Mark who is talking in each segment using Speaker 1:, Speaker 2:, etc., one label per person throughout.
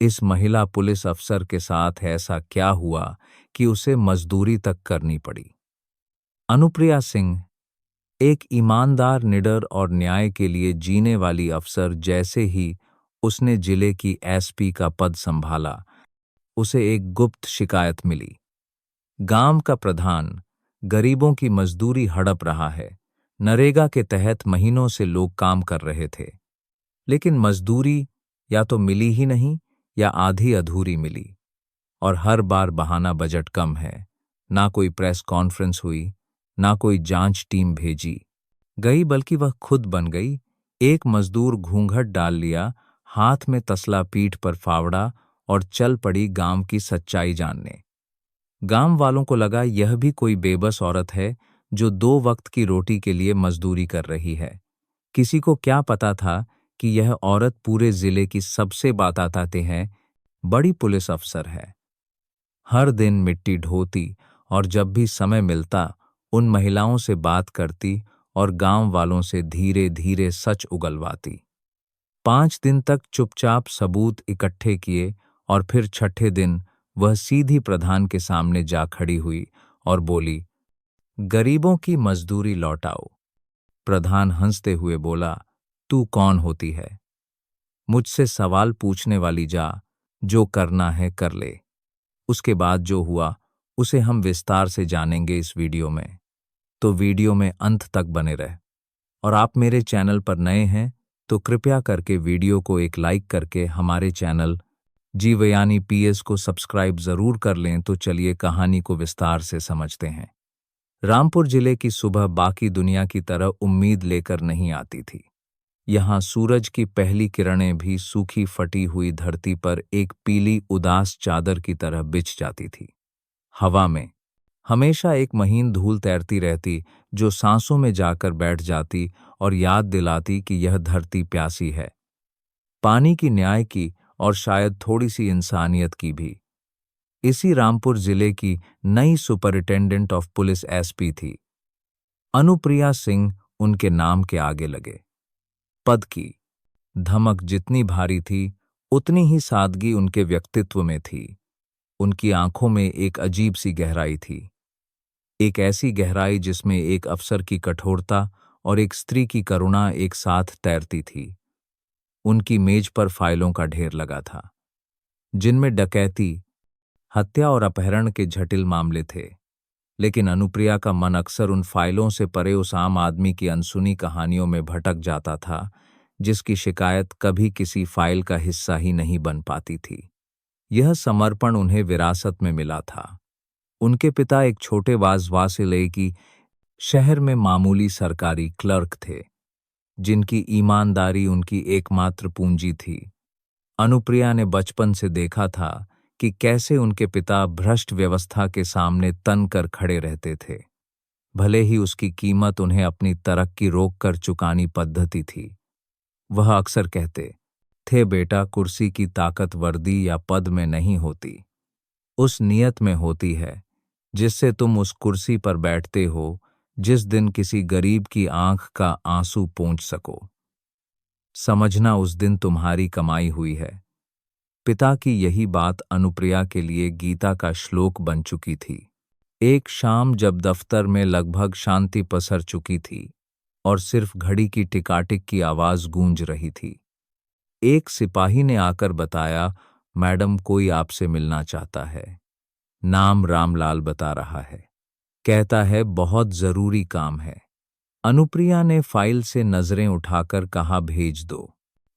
Speaker 1: इस महिला पुलिस अफसर के साथ ऐसा क्या हुआ कि उसे मजदूरी तक करनी पड़ी? अनुप्रिया सिंह, एक ईमानदार, निडर और न्याय के लिए जीने वाली अफसर, जैसे ही उसने जिले की एसपी का पद संभाला, उसे एक गुप्त शिकायत मिली। गांव का प्रधान गरीबों की मजदूरी हड़प रहा है। नरेगा के तहत महीनों से लोग काम कर रहे थे, लेकिन मजदूरी या तो मिली ही नहीं या आधी अधूरी मिली। और हर बार बहाना बजट कम है। ना कोई प्रेस कॉन्फ्रेंस हुई, ना कोई जांच टीम भेजी गई, बल्कि वह खुद बन गई। एक मजदूर घूंघट डाल लिया, हाथ में तसला, पीठ पर फावड़ा, और चल पड़ी गांव की सच्चाई जानने। गांव वालों को लगा यह भी कोई बेबस औरत है जो 2 वक्त की रोटी के लिए मजदूरी कर रही है। किसी को क्या पता था कि यह औरत पूरे जिले की सबसे बाताते है बड़ी पुलिस अफसर है। हर दिन मिट्टी ढोती और जब भी समय मिलता उन महिलाओं से बात करती और गांव वालों से धीरे धीरे सच उगलवाती। 5 दिन तक चुपचाप सबूत इकट्ठे किए और फिर छठे दिन वह सीधी प्रधान के सामने जा खड़ी हुई और बोली, गरीबों की मजदूरी लौटाओ। प्रधान हंसते हुए बोला, तू कौन होती है? मुझसे सवाल पूछने वाली, जा, जो करना है कर ले। उसके बाद जो हुआ उसे हम विस्तार से जानेंगे इस वीडियो में, तो वीडियो में अंत तक बने रहे। और आप मेरे चैनल पर नए हैं तो कृपया करके वीडियो को एक लाइक करके हमारे चैनल जीवयानी पीएस को सब्सक्राइब जरूर कर लें। तो चलिए कहानी को विस्तार से समझते हैं। रामपुर जिले की सुबह बाकी दुनिया की तरह उम्मीद लेकर नहीं आती थी। यहाँ सूरज की पहली किरणें भी सूखी फटी हुई धरती पर एक पीली उदास चादर की तरह बिछ जाती थी। हवा में हमेशा एक महीन धूल तैरती रहती जो सांसों में जाकर बैठ जाती और याद दिलाती कि यह धरती प्यासी है, पानी की, न्याय की और शायद थोड़ी सी इंसानियत की भी। इसी रामपुर जिले की नई सुपरिटेंडेंट ऑफ पुलिस एसपी थी। अनुप्रिया सिंह उनके नाम के आगे लगे। पद की धमक जितनी भारी थी उतनी ही सादगी उनके व्यक्तित्व में थी। उनकी आंखों में एक अजीब सी गहराई थी, एक ऐसी गहराई जिसमें एक अफसर की कठोरता और एक स्त्री की करुणा एक साथ तैरती थी। उनकी मेज पर फाइलों का ढेर लगा था, जिनमें डकैती, हत्या और अपहरण के जटिल मामले थे। लेकिन अनुप्रिया का मन अक्सर उन फाइलों से परे उस आम आदमी की अनसुनी कहानियों में भटक जाता था, जिसकी शिकायत कभी किसी फाइल का हिस्सा ही नहीं बन पाती थी। यह समर्पण उन्हें विरासत में मिला था। उनके पिता एक छोटे वासिले की शहर में मामूली सरकारी क्लर्क थे, जिनकी ईमानदारी उनकी एकमात्र पूंजी थी। अनुप्रिया ने बचपन से देखा था कि कैसे उनके पिता भ्रष्ट व्यवस्था के सामने तन कर खड़े रहते थे, भले ही उसकी कीमत उन्हें अपनी तरक्की रोककर चुकानी पद्धति थी। वह अक्सर कहते थे, बेटा, कुर्सी की ताकत वर्दी या पद में नहीं होती, उस नियत में होती है जिससे तुम उस कुर्सी पर बैठते हो जिस दिन किसी गरीब की आंख का आंसू पोंछ सको। समझना, उस दिन तुम्हारी कमाई हुई है। पिता की यही बात अनुप्रिया के लिए गीता का श्लोक बन चुकी थी। एक शाम जब दफ्तर में लगभग शांति पसर चुकी थी और सिर्फ घड़ी की टिकाटिक की आवाज गूंज रही थी, एक सिपाही ने आकर बताया, मैडम, कोई आपसे मिलना चाहता है। नाम रामलाल बता रहा है, कहता है बहुत जरूरी काम है। अनुप्रिया ने फाइल से नजरें उठाकर कहा, भेज दो।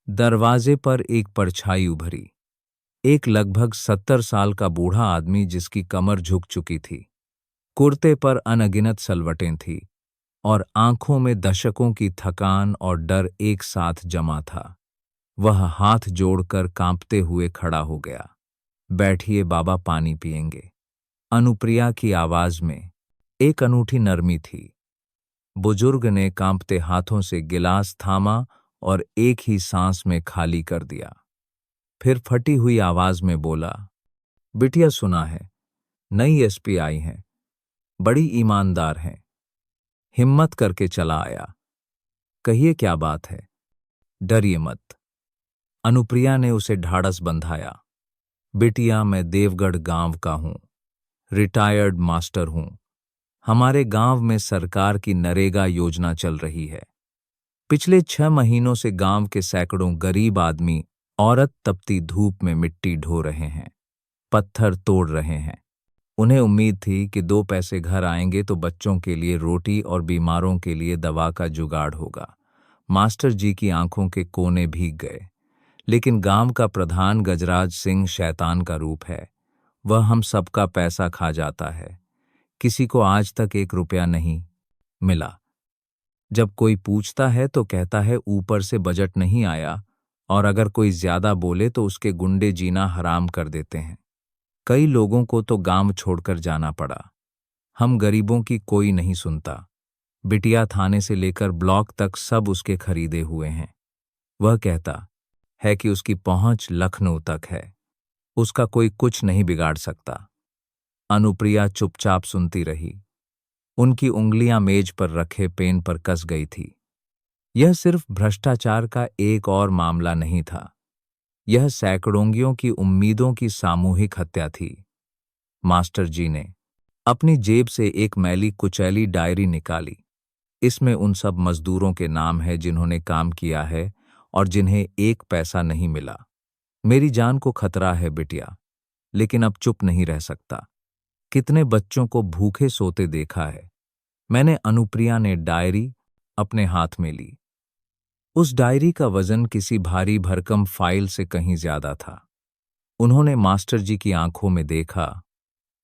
Speaker 1: दरवाजे पर एक परछाई उभरी, एक लगभग 70 साल का बूढ़ा आदमी जिसकी कमर झुक चुकी थी, कुर्ते पर अनगिनत सलवटें थी और आंखों में दशकों की थकान और डर एक साथ जमा था। वह हाथ जोड़कर कांपते हुए खड़ा हो गया। बैठिए बाबा, पानी पिएंगे। अनुप्रिया की आवाज में एक अनूठी नरमी थी। बुजुर्ग ने कांपते हाथों से गिलास थामा और एक ही सांस में खाली कर दिया। फिर फटी हुई आवाज में बोला, बिटिया, सुना है, नई एसपी आई हैं, बड़ी ईमानदार हैं, हिम्मत करके चला आया। कहिए क्या बात है, डरिए मत। अनुप्रिया ने उसे ढाढ़स बंधाया। बिटिया, मैं देवगढ़ गांव का हूँ, रिटायर्ड मास्टर हूँ। हमारे गांव में सरकार की नरेगा योजना चल रही है। पिछले 6 महीनों से गांव के सैकड़ों गरीब आदमी औरत तपती धूप में मिट्टी ढो रहे हैं, पत्थर तोड़ रहे हैं। उन्हें उम्मीद थी कि 2 पैसे घर आएंगे तो बच्चों के लिए रोटी और बीमारों के लिए दवा का जुगाड़ होगा। मास्टर जी की आंखों के कोने भीग गए। लेकिन गांव का प्रधान गजराज सिंह शैतान का रूप है। वह हम सबका पैसा खा जाता है। किसी को आज तक 1 रुपया नहीं मिला। जब कोई पूछता है तो कहता है ऊपर से बजट नहीं आया, और अगर कोई ज्यादा बोले तो उसके गुंडे जीना हराम कर देते हैं। कई लोगों को तो गांव छोड़कर जाना पड़ा। हम गरीबों की कोई नहीं सुनता। बिटिया थाने से लेकर ब्लॉक तक सब उसके खरीदे हुए हैं। वह कहता है कि उसकी पहुंच लखनऊ तक है, उसका कोई कुछ नहीं बिगाड़ सकता। अनुप्रिया चुपचाप सुनती रही। उनकी उंगलियां मेज पर रखे पेन पर कस गई थी। यह सिर्फ भ्रष्टाचार का एक और मामला नहीं था, यह सैकड़ोंगियों की उम्मीदों की सामूहिक हत्या थी। मास्टर जी ने अपनी जेब से एक मैली कुचैली डायरी निकाली। इसमें उन सब मजदूरों के नाम है जिन्होंने काम किया है और जिन्हें 1 पैसा नहीं मिला। मेरी जान को खतरा है बिटिया, लेकिन अब चुप नहीं रह सकता। कितने बच्चों को भूखे सोते देखा है। मैंने अनुप्रिया ने डायरी अपने हाथ में ली। उस डायरी का वजन किसी भारी भरकम फाइल से कहीं ज्यादा था। उन्होंने मास्टर जी की आंखों में देखा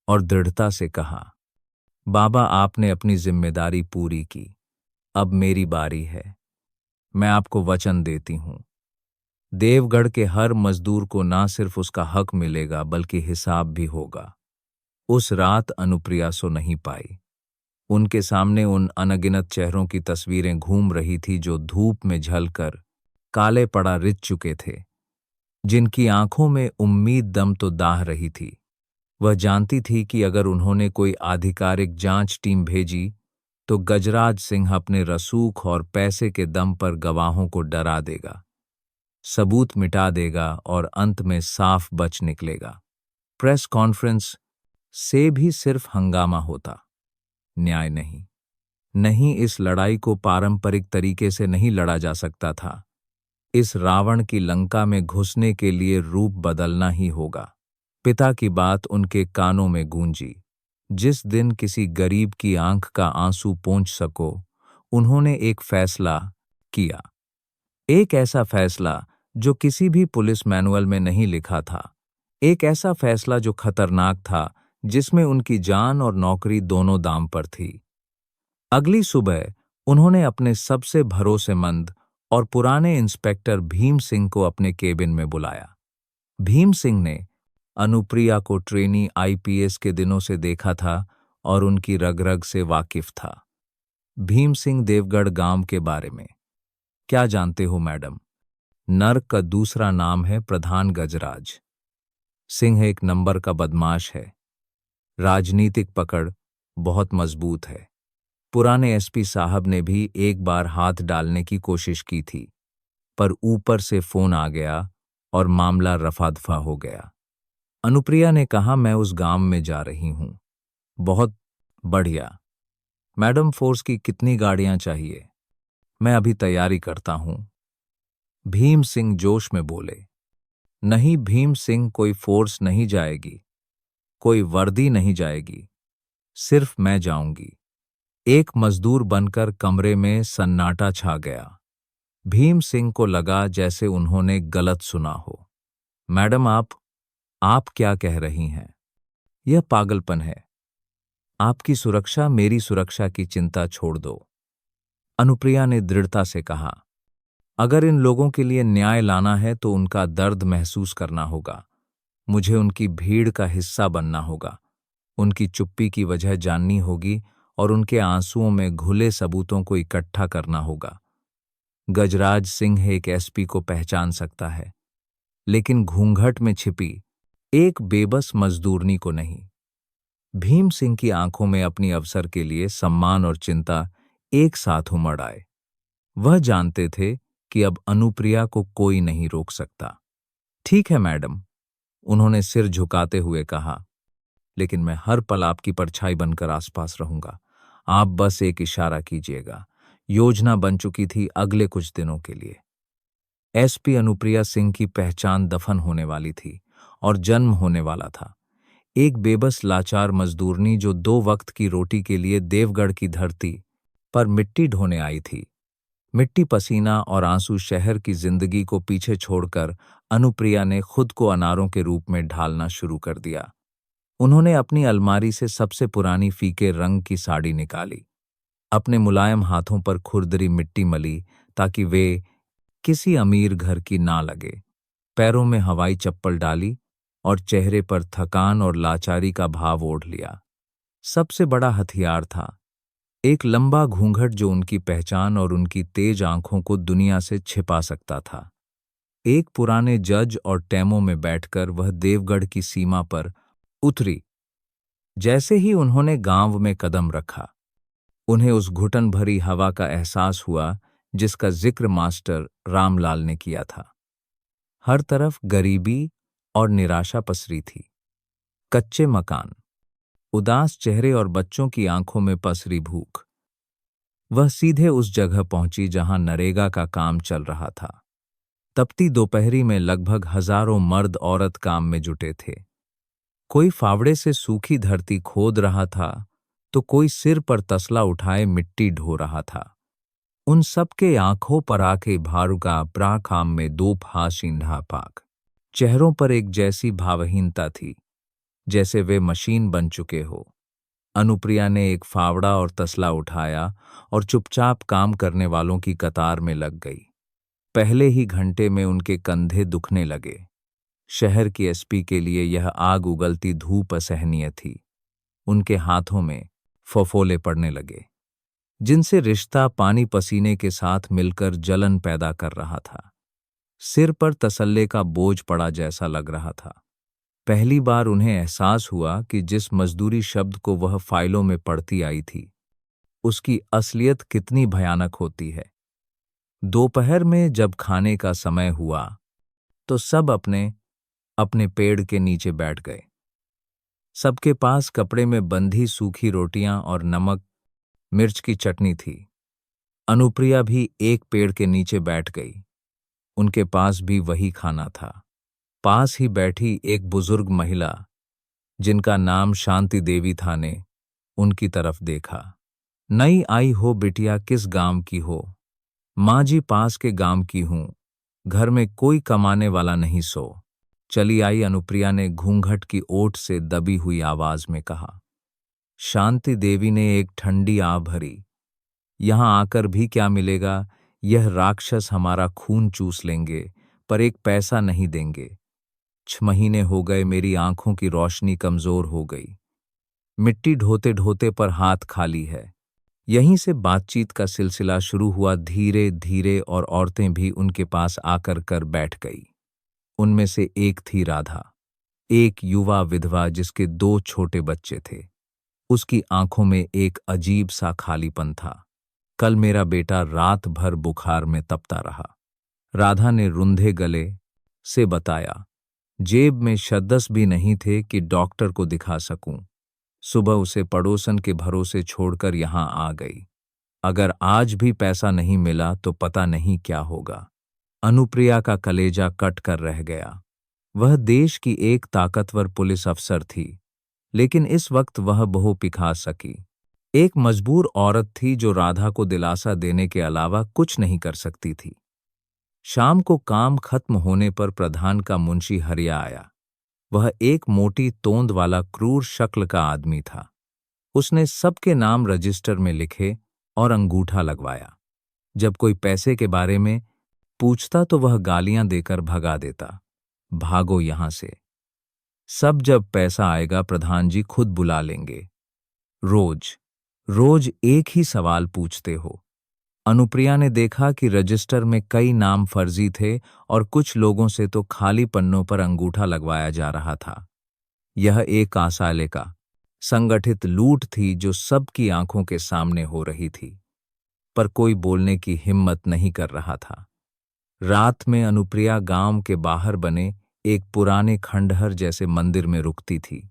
Speaker 1: और दृढ़ता से कहा, बाबा, आपने अपनी जिम्मेदारी पूरी की, अब मेरी बारी है। मैं आपको वचन देती हूं, देवगढ़ के हर मजदूर को ना सिर्फ उसका हक मिलेगा बल्कि हिसाब भी होगा। उस रात अनुप्रिया सो नहीं पाई। उनके सामने उन अनगिनत चेहरों की तस्वीरें घूम रही थी जो धूप में झलकर काले पड़ा रिच चुके थे, जिनकी आंखों में उम्मीद दम तो दाह रही थी। वह जानती थी कि अगर उन्होंने कोई आधिकारिक जांच टीम भेजी तो गजराज सिंह अपने रसूख और पैसे के दम पर गवाहों को डरा देगा, सबूत मिटा देगा और अंत में साफ बच निकलेगा। प्रेस कॉन्फ्रेंस से भी सिर्फ हंगामा होता, न्याय नहीं। नहीं, इस लड़ाई को पारंपरिक तरीके से नहीं लड़ा जा सकता था। इस रावण की लंका में घुसने के लिए रूप बदलना ही होगा। पिता की बात उनके कानों में गूंजी। जिस दिन किसी गरीब की आंख का आंसू पोंछ सको, उन्होंने एक फैसला किया। एक ऐसा फैसला जो किसी भी पुलिस मैनुअल में नहीं लिखा था। एक ऐसा फैसला जो खतरनाक था, जिसमें उनकी जान और नौकरी दोनों दांव पर थी। अगली सुबह उन्होंने अपने सबसे भरोसेमंद और पुराने इंस्पेक्टर भीम सिंह को अपने केबिन में बुलाया। भीम सिंह ने अनुप्रिया को ट्रेनी आईपीएस के दिनों से देखा था और उनकी रग-रग से वाकिफ था। भीम सिंह, देवगढ़ गांव के बारे में क्या जानते हो मैडम? नर्क का दूसरा नाम है प्रधान गजराज सिंह। एक नंबर का बदमाश है। राजनीतिक पकड़ बहुत मजबूत है। पुराने एसपी साहब ने भी एक बार हाथ डालने की कोशिश की थी, पर ऊपर से फोन आ गया और मामला रफा-दफा हो गया। अनुप्रिया ने कहा, मैं उस गांव में जा रही हूं। बहुत बढ़िया। मैडम, फोर्स की कितनी गाड़ियां चाहिए? मैं अभी तैयारी करता हूं। भीम सिंह जोश में बोले। नहीं भीम सिंह, कोई फोर्स नहीं जाएगी, कोई वर्दी नहीं जाएगी, सिर्फ मैं जाऊंगी। एक मजदूर बनकर कमरे में सन्नाटा छा गया। भीम सिंह को लगा जैसे उन्होंने गलत सुना हो। मैडम, आप क्या कह रही हैं? यह पागलपन है। आपकी सुरक्षा, मेरी सुरक्षा की चिंता छोड़ दो। अनुप्रिया ने दृढ़ता से कहा, अगर इन लोगों के लिए न्याय लाना है तो उनका दर्द महसूस करना होगा। मुझे उनकी भीड़ का हिस्सा बनना होगा। उनकी चुप्पी की वजह जाननी होगी और उनके आंसुओं में घुले सबूतों को इकट्ठा करना होगा। गजराज सिंह एक एसपी को पहचान सकता है, लेकिन घूंघट में छिपी एक बेबस मजदूरनी को नहीं। भीम सिंह की आंखों में अपनी अवसर के लिए सम्मान और चिंता एक साथ उमड़ आए। वह जानते थे कि अब अनुप्रिया को कोई नहीं रोक सकता। ठीक है मैडम, उन्होंने सिर झुकाते हुए कहा, लेकिन मैं हर पल आपकी परछाई बनकर आसपास रहूंगा। आप बस एक इशारा कीजिएगा। योजना बन चुकी थी अगले कुछ दिनों के लिए। एसपी अनुप्रिया सिंह की पहचान दफन होने वाली थी और जन्म होने वाला था। एक बेबस लाचार मजदूरनी जो 2 वक्त की रोटी के लिए देवगढ़ की धरती पर मिट्टी ढोने आई थी। मिट्टी, पसीना और आंसू शहर की जिंदगी को पीछे छोड़कर अनुप्रिया ने खुद को अनारों के रूप में ढालना शुरू कर दिया। उन्होंने अपनी अलमारी से सबसे पुरानी फीके रंग की साड़ी निकाली, अपने मुलायम हाथों पर खुरदरी मिट्टी मली ताकि वे किसी अमीर घर की ना लगे। पैरों में हवाई चप्पल डाली और चेहरे पर थकान और लाचारी का भाव ओढ़ लिया। सबसे बड़ा हथियार था एक लंबा घूंघट जो उनकी पहचान और उनकी तेज आंखों को दुनिया से छिपा सकता था। एक पुराने जज और टेमो में बैठकर वह देवगढ़ की सीमा पर उतरी। जैसे ही उन्होंने गांव में कदम रखा, उन्हें उस घुटन भरी हवा का एहसास हुआ जिसका जिक्र मास्टर रामलाल ने किया था। हर तरफ गरीबी और निराशा पसरी थी। कच्चे मकान, उदास चेहरे और बच्चों की आंखों में पसरी भूख। वह सीधे उस जगह पहुंची जहां नरेगा का काम चल रहा था। तपती दोपहरी में लगभग हजारों मर्द औरत काम में जुटे थे। कोई फावड़े से सूखी धरती खोद रहा था तो कोई सिर पर तसला उठाए मिट्टी ढो रहा था। उन सबके आंखों पर आके भारुका प्रा काम में 2 फासिंढा पाक। चेहरों पर एक जैसी भावहीनता थी जैसे वे मशीन बन चुके हो। अनुप्रिया ने एक फावड़ा और तसला उठाया और चुपचाप काम करने वालों की कतार में लग गई। पहले ही घंटे में उनके कंधे दुखने लगे। शहर की एसपी के लिए यह आग उगलती धूप असहनीय थी। उनके हाथों में फफोले पड़ने लगे, जिनसे रिश्ता पानी पसीने के साथ मिलकर जलन पैदा कर रहा था। सिर पर तसल्ले का बोझ पड़ा जैसा लग रहा था। पहली बार उन्हें एहसास हुआ कि जिस मजदूरी शब्द को वह फाइलों में पढ़ती आई थी, उसकी असलियत कितनी भयानक होती है। दोपहर में जब खाने का समय हुआ, तो सब अपने अपने पेड़ के नीचे बैठ गए। सबके पास कपड़े में बंधी सूखी रोटियां और नमक मिर्च की चटनी थी। अनुप्रिया भी एक पेड़ के नीचे बैठ गई। उनके पास भी वही खाना था। पास ही बैठी एक बुजुर्ग महिला, जिनका नाम शांति देवी था, ने उनकी तरफ देखा। नई आई हो बिटिया, किस गांव की हो? माँ जी, पास के गांव की हूं, घर में कोई कमाने वाला नहीं सो। चली आई, अनुप्रिया ने घूंघट की ओट से दबी हुई आवाज में कहा। शांति देवी ने एक ठंडी आह भरी। यहां आकर भी क्या मिलेगा? यह राक्षस हमारा खून चूस लेंगे, पर एक पैसा नहीं देंगे। 6 महीने हो गए, मेरी आंखों की रोशनी कमजोर हो गई। मिट्टी ढोते ढोते पर हाथ खाली है। यहीं से बातचीत का सिलसिला शुरू हुआ धीरे धीरे, और औरतें भी उनके पास आकर कर बैठ गई। उनमें से एक थी राधा, एक युवा विधवा जिसके 2 छोटे बच्चे थे। उसकी आंखों में एक अजीब सा खालीपन था। कल मेरा बेटा रात भर बुखार में तपता रहा, राधा ने रुंधे गले से बताया। जेब में शद्दस भी नहीं थे कि डॉक्टर को दिखा सकूं। सुबह उसे पड़ोसन के भरोसे छोड़कर यहां आ गई। अगर आज भी पैसा नहीं मिला तो पता नहीं क्या होगा। अनुप्रिया का कलेजा कट कर रह गया। वह देश की एक ताकतवर पुलिस अफसर थी, लेकिन इस वक्त वह बहु पिखा सकी। एक मजबूर औरत थी जो राधा को दिलासा देने के अलावा कुछ नहीं कर सकती थी। शाम को काम खत्म होने पर प्रधान का मुंशी हरिया आया। वह एक मोटी तोंद वाला क्रूर शक्ल का आदमी था। उसने सबके नाम रजिस्टर में लिखे और अंगूठा लगवाया। जब कोई पैसे के बारे में पूछता तो वह गालियां देकर भगा देता, भागो यहां से। सब जब पैसा आएगा प्रधान जी खुद बुला लेंगे। रोज रोज एक ही सवाल पूछते हो। अनुप्रिया ने देखा कि रजिस्टर में कई नाम फर्जी थे और कुछ लोगों से तो खाली पन्नों पर अंगूठा लगवाया जा रहा था। यह एक आसाले का संगठित लूट थी जो सबकी आंखों के सामने हो रही थी, पर कोई बोलने की हिम्मत नहीं कर रहा था। रात में अनुप्रिया गांव के बाहर बने एक पुराने खंडहर जैसे मंदिर में रुकती थी,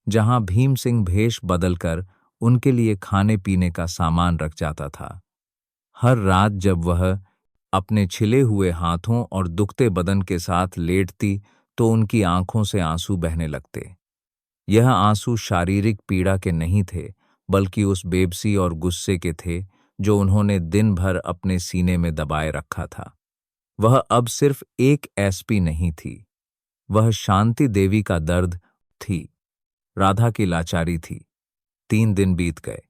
Speaker 1: जहां भीम सिंह भेष बदलकर उनके लिए खाने पीने का सामान रख जाता था। हर रात जब वह अपने छिले हुए हाथों और दुखते बदन के साथ लेटती तो उनकी आंखों से आंसू बहने लगते। यह आंसू शारीरिक पीड़ा के नहीं थे, बल्कि उस बेबसी और गुस्से के थे जो उन्होंने दिन भर अपने सीने में दबाए रखा था। वह अब सिर्फ एक एसपी नहीं थी, वह शांति देवी का दर्द थी, राधा की लाचारी थी। 3 दिन बीत गए।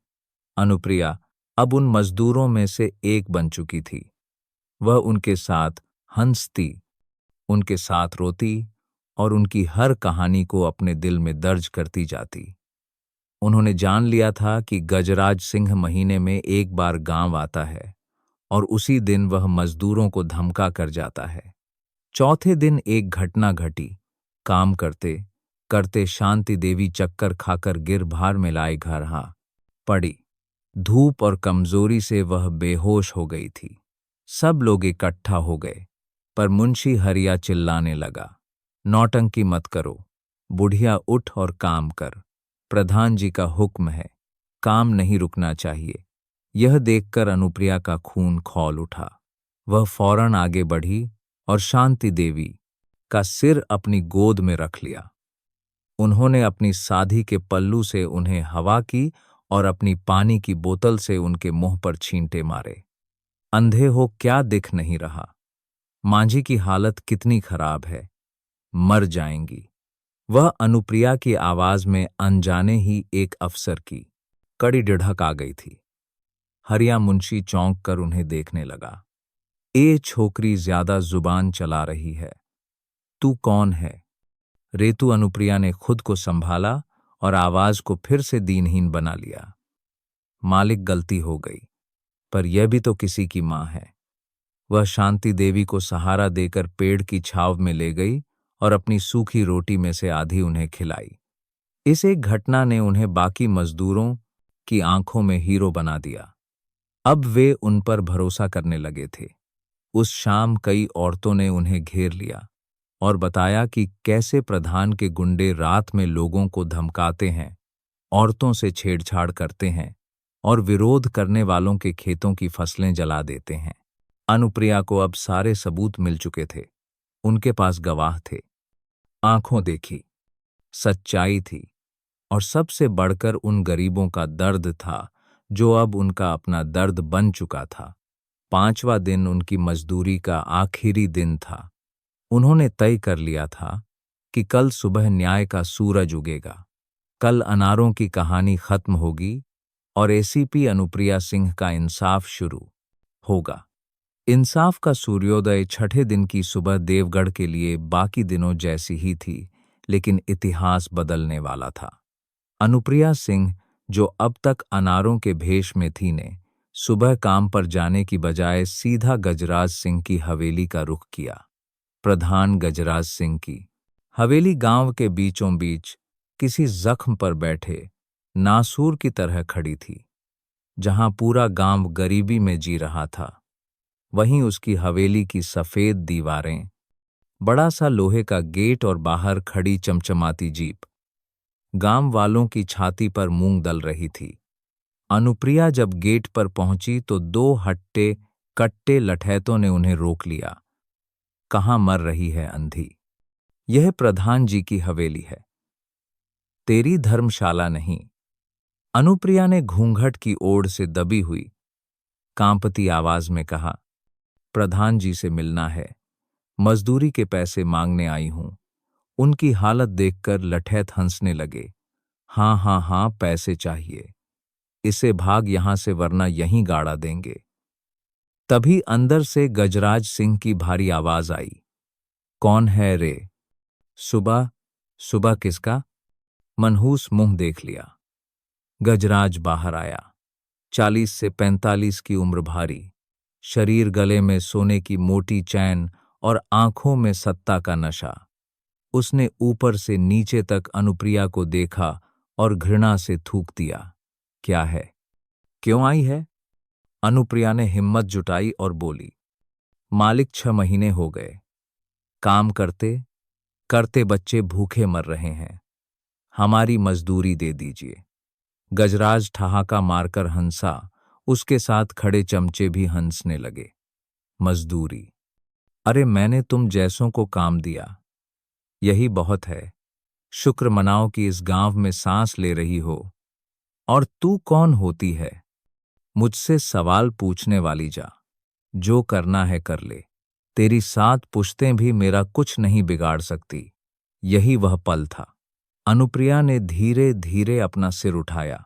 Speaker 1: अनुप्रिया अब उन मजदूरों में से एक बन चुकी थी। वह उनके साथ हंसती, उनके साथ रोती और उनकी हर कहानी को अपने दिल में दर्ज करती जाती। उन्होंने जान लिया था कि गजराज सिंह महीने में एक बार गांव आता है और उसी दिन वह मजदूरों को धमका कर जाता है। चौथे दिन एक घटना घटी। काम करते करते शांति देवी चक्कर खाकर गिर भार में लाए घर पड़ी। धूप और कमजोरी से वह बेहोश हो गई थी। सब लोग इकट्ठा हो गए, पर मुंशी हरिया चिल्लाने लगा, नौटंकी मत करो, बुढ़िया उठ और काम कर। प्रधान जी का हुक्म है, काम नहीं रुकना चाहिए। यह देखकर अनुप्रिया का खून खौल उठा। वह फौरन आगे बढ़ी और शांति देवी का सिर अपनी गोद में रख लिया। उन्होंने अपनी साधी के पल्लू से उन्हें हवा की और अपनी पानी की बोतल से उनके मुंह पर छींटे मारे। अंधे हो क्या दिख नहीं रहा? मांझी की हालत कितनी खराब है, मर जाएंगी। वह अनुप्रिया की आवाज में अनजाने ही एक अफसर की कड़ी डिढ़क आ गई थी। हरिया मुंशी चौंक कर उन्हें देखने लगा। ए छोकरी ज्यादा जुबान चला रही है, तू कौन है? रेतु अनुप्रिया ने खुद को संभाला और आवाज को फिर से दीनहीन बना लिया। मालिक, गलती हो गई, पर यह भी तो किसी की मां है। वह शांति देवी को सहारा देकर पेड़ की छांव में ले गई और अपनी सूखी रोटी में से आधी उन्हें खिलाई। इस एक घटना ने उन्हें बाकी मजदूरों की आंखों में हीरो बना दिया। अब वे उन पर भरोसा करने लगे थे। उस शाम कई औरतों ने उन्हें घेर लिया और बताया कि कैसे प्रधान के गुंडे रात में लोगों को धमकाते हैं, औरतों से छेड़छाड़ करते हैं और विरोध करने वालों के खेतों की फसलें जला देते हैं। अनुप्रिया को अब सारे सबूत मिल चुके थे। उनके पास गवाह थे, आंखों देखी, सच्चाई थी और सबसे बढ़कर उन गरीबों का दर्द था जो अब उनका अपना दर्द बन चुका था। 5वां दिन उनकी मजदूरी का आखिरी दिन था। उन्होंने तय कर लिया था कि कल सुबह न्याय का सूरज उगेगा। कल अनारों की कहानी खत्म होगी और एसीपी अनुप्रिया सिंह का इंसाफ शुरू होगा। इंसाफ का सूर्योदय छठे दिन की सुबह देवगढ़ के लिए बाकी दिनों जैसी ही थी, लेकिन इतिहास बदलने वाला था। अनुप्रिया सिंह, जो अब तक अनारों के भेष में थी, ने सुबह काम पर जाने की बजाय सीधा गजराज सिंह की हवेली का रुख किया। प्रधान गजराज सिंह की हवेली गांव के बीचों बीच किसी जख्म पर बैठे नासूर की तरह खड़ी थी। जहां पूरा गांव गरीबी में जी रहा था, वहीं उसकी हवेली की सफेद दीवारें, बड़ा सा लोहे का गेट और बाहर खड़ी चमचमाती जीप गांव वालों की छाती पर मूंग दल रही थी। अनुप्रिया जब गेट पर पहुंची तो 2 हट्टे कट्टे लठैतों ने उन्हें रोक लिया। कहाँ मर रही है अंधी? यह प्रधान जी की हवेली है, तेरी धर्मशाला नहीं। अनुप्रिया ने घूंघट की ओर से दबी हुई कांपती आवाज में कहा, प्रधान जी से मिलना है, मजदूरी के पैसे मांगने आई हूं। उनकी हालत देखकर लठैत हंसने लगे। हाँ हाँ हाँ, पैसे चाहिए, इसे भाग यहां से वरना यहीं गाड़ा देंगे। तभी अंदर से गजराज सिंह की भारी आवाज आई, कौन है रे? सुबह सुबह किसका? मनहूस मुंह देख लिया। गजराज बाहर आया। 40 से 45 की उम्र, भारी शरीर, गले में सोने की मोटी चैन और आंखों में सत्ता का नशा। उसने ऊपर से नीचे तक अनुप्रिया को देखा और घृणा से थूक दिया। क्या है? क्यों आई है? अनुप्रिया ने हिम्मत जुटाई और बोली, मालिक 6 महीने हो गए, काम करते करते बच्चे भूखे मर रहे हैं, हमारी मजदूरी दे दीजिए। गजराज ठहाका मारकर हंसा, उसके साथ खड़े चमचे भी हंसने लगे। मजदूरी? अरे मैंने तुम जैसों को काम दिया, यही बहुत है। शुक्र मनाओ कि इस गांव में सांस ले रही हो। और तू कौन होती है मुझसे सवाल पूछने वाली? जा, जो करना है कर ले, तेरी 7 पुश्तें भी मेरा कुछ नहीं बिगाड़ सकती। यही वह पल था। अनुप्रिया ने धीरे धीरे अपना सिर उठाया।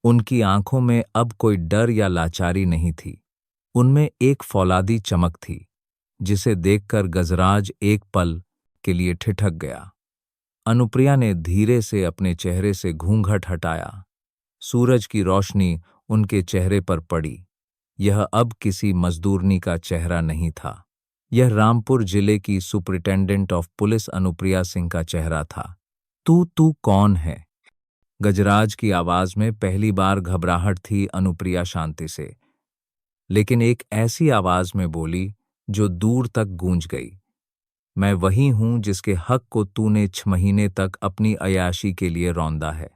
Speaker 1: उनकी आंखों में अब कोई डर या लाचारी नहीं थी, उनमें एक फौलादी चमक थी जिसे देखकर गजराज एक पल के लिए ठिठक गया। अनुप्रिया ने धीरे से अपने चेहरे से घूंघट हटाया। सूरज की रोशनी उनके चेहरे पर पड़ी। यह अब किसी मजदूरनी का चेहरा नहीं था, यह रामपुर जिले की superintendent of police Anupriya Singh का चेहरा था। तू कौन है? गजराज की आवाज में पहली बार घबराहट थी अनुप्रिया शांति से, लेकिन एक ऐसी आवाज में बोली जो दूर तक गूंज गई। मैं वही हूं जिसके हक को तूने 6 महीने तक अपनी अयाशी के लिए रौंदा है।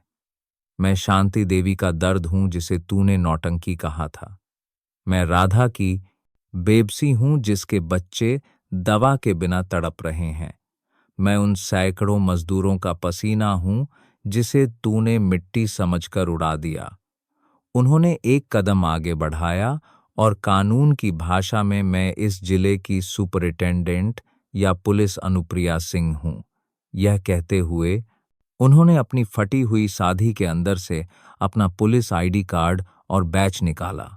Speaker 1: मैं शांति देवी का दर्द हूं जिसे तूने नौटंकी कहा था। मैं राधा की बेबसी हूं जिसके बच्चे दवा के बिना तड़प रहे हैं। मैं उन सैकड़ों मजदूरों का पसीना हूं जिसे तूने मिट्टी समझकर उड़ा दिया। उन्होंने एक कदम आगे बढ़ाया और कानून की भाषा में मैं इस जिले की सुपरिटेंडेंट या पुलिस अनुप्रिया सिंह हूं, यह कहते हुए उन्होंने अपनी फटी हुई साधी के अंदर से अपना पुलिस आईडी कार्ड और बैच निकाला।